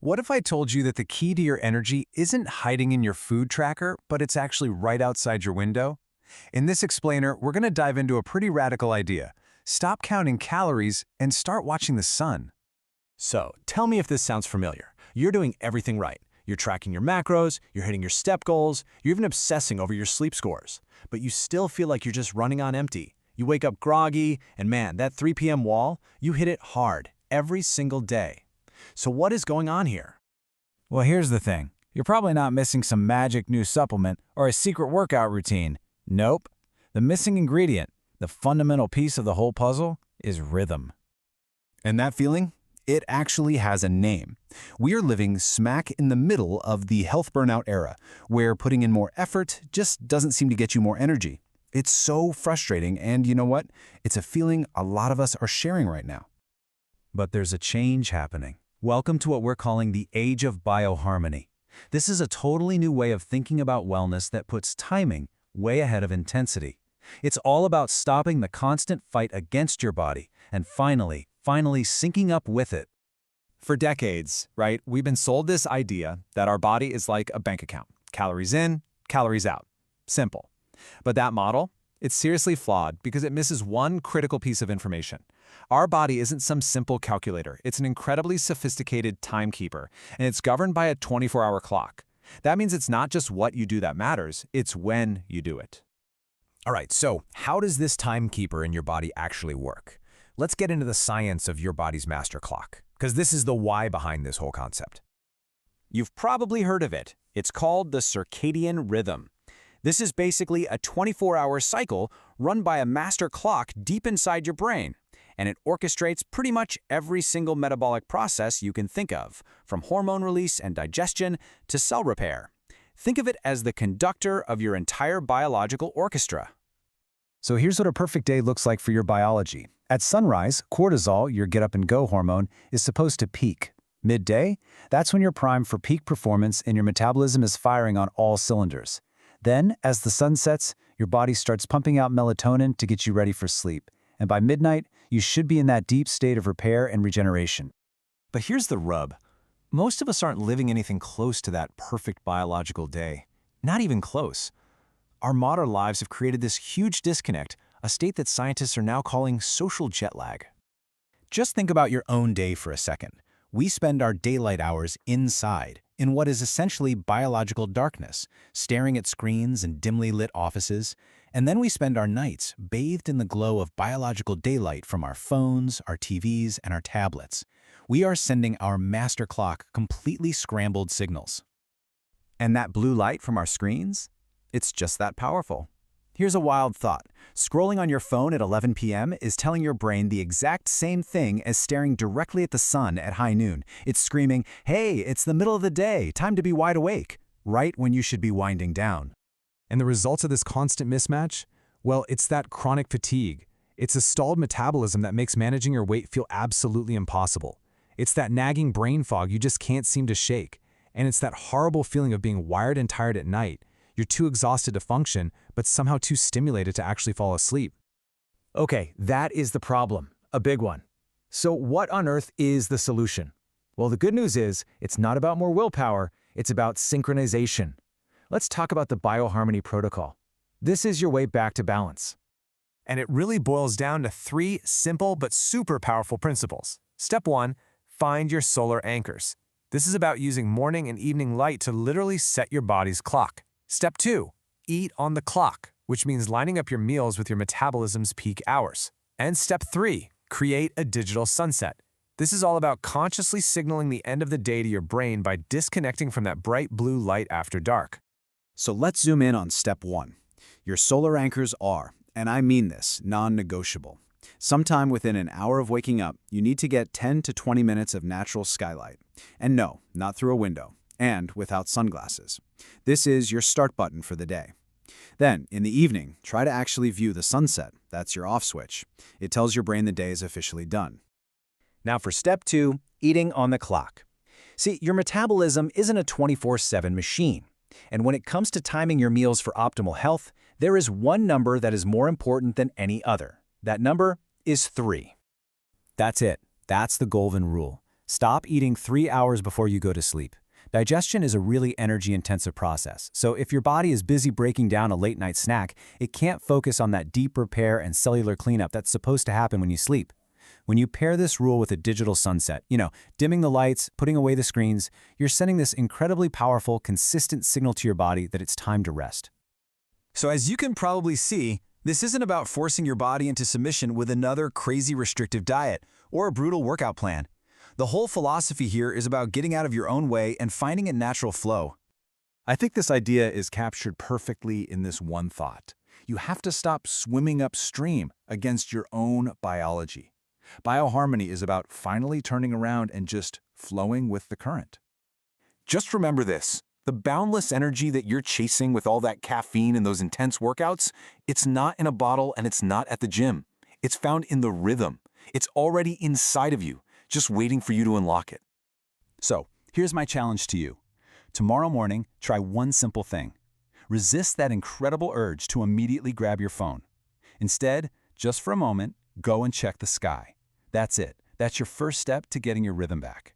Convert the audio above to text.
What if I told you that the key to your energy isn't hiding in your food tracker, but it's actually right outside your window? In this explainer, we're going to dive into a pretty radical idea. Stop counting calories and start watching the sun. So, tell me if this sounds familiar. You're doing everything right. You're tracking your macros, you're hitting your step goals, you're even obsessing over your sleep scores. But you still feel like you're just running on empty. You wake up groggy, and man, that 3 p.m. wall, you hit it hard every single day. So what is going on here? Well, here's the thing. You're probably not missing some magic new supplement or a secret workout routine. Nope. The missing ingredient, the fundamental piece of the whole puzzle, is rhythm. And that feeling? It actually has a name. We are living smack in the middle of the health burnout era, where putting in more effort just doesn't seem to get you more energy. It's so frustrating, and you know what? It's a feeling a lot of us are sharing right now. But there's a change happening. Welcome to what we're calling the Age of Bioharmony. This is a totally new way of thinking about wellness that puts timing way ahead of intensity. It's all about stopping the constant fight against your body and finally syncing up with it. For decades, right, we've been sold this idea that our body is like a bank account. Calories in, calories out. Simple. But that model, it's seriously flawed because it misses one critical piece of information. Our body isn't some simple calculator. It's an incredibly sophisticated timekeeper, and it's governed by a 24-hour clock. That means it's not just what you do that matters, it's when you do it. All right, so how does this timekeeper in your body actually work? Let's get into the science of your body's master clock, because this is the why behind this whole concept. You've probably heard of it. It's called the circadian rhythm. This is basically a 24-hour cycle run by a master clock deep inside your brain, and it orchestrates pretty much every single metabolic process you can think of, from hormone release and digestion to cell repair. Think of it as the conductor of your entire biological orchestra. So here's what a perfect day looks like for your biology. At sunrise, cortisol, your get-up-and-go hormone, is supposed to peak. Midday, that's when you're primed for peak performance and your metabolism is firing on all cylinders. Then, as the sun sets, your body starts pumping out melatonin to get you ready for sleep. And by midnight, you should be in that deep state of repair and regeneration. But here's the rub. Most of us aren't living anything close to that perfect biological day. Not even close. Our modern lives have created this huge disconnect, a state that scientists are now calling social jet lag. Just think about your own day for a second. We spend our daylight hours inside, in what is essentially biological darkness, staring at screens and dimly lit offices, and then we spend our nights bathed in the glow of biological daylight from our phones, our TVs, and our tablets. We are sending our master clock completely scrambled signals. And that blue light from our screens? It's just that powerful. Here's a wild thought. Scrolling on your phone at 11 p.m. is telling your brain the exact same thing as staring directly at the sun at high noon. It's screaming, "Hey, it's the middle of the day, time to be wide awake," right when you should be winding down. And the results of this constant mismatch? Well, it's that chronic fatigue. It's a stalled metabolism that makes managing your weight feel absolutely impossible. It's that nagging brain fog you just can't seem to shake. And it's that horrible feeling of being wired and tired at night. You're too exhausted to function, but somehow too stimulated to actually fall asleep. Okay, that is the problem, a big one. So what on earth is the solution? Well, the good news is it's not about more willpower, it's about synchronization. Let's talk about the Bioharmony protocol. This is your way back to balance. And it really boils down to 3 simple but super powerful principles. Step 1, find your solar anchors. This is about using morning and evening light to literally set your body's clock. Step 2, eat on the clock, which means lining up your meals with your metabolism's peak hours. And step 3, create a digital sunset. This is all about consciously signaling the end of the day to your brain by disconnecting from that bright blue light after dark. So let's zoom in on step 1. Your solar anchors are, and I mean this, non-negotiable. Sometime within an hour of waking up, you need to get 10 to 20 minutes of natural skylight. And no, not through a window, and without sunglasses. This is your start button for the day. Then, in the evening, try to actually view the sunset. That's your off switch. It tells your brain the day is officially done. Now for step 2, eating on the clock. See, your metabolism isn't a 24/7 machine. And when it comes to timing your meals for optimal health, there is one number that is more important than any other. That number is 3. That's it. That's the golden rule. Stop eating 3 hours before you go to sleep. Digestion is a really energy-intensive process, so if your body is busy breaking down a late-night snack, it can't focus on that deep repair and cellular cleanup that's supposed to happen when you sleep. When you pair this rule with a digital sunset, dimming the lights, putting away the screens, you're sending this incredibly powerful, consistent signal to your body that it's time to rest. So as you can probably see, this isn't about forcing your body into submission with another crazy restrictive diet or a brutal workout plan. The whole philosophy here is about getting out of your own way and finding a natural flow. I think this idea is captured perfectly in this one thought. You have to stop swimming upstream against your own biology. Bioharmony is about finally turning around and just flowing with the current. Just remember this, the boundless energy that you're chasing with all that caffeine and those intense workouts, it's not in a bottle and it's not at the gym. It's found in the rhythm. It's already inside of you, just waiting for you to unlock it. So, here's my challenge to you. Tomorrow morning, try one simple thing. Resist that incredible urge to immediately grab your phone. Instead, just for a moment, go and check the sky. That's it. That's your first step to getting your rhythm back.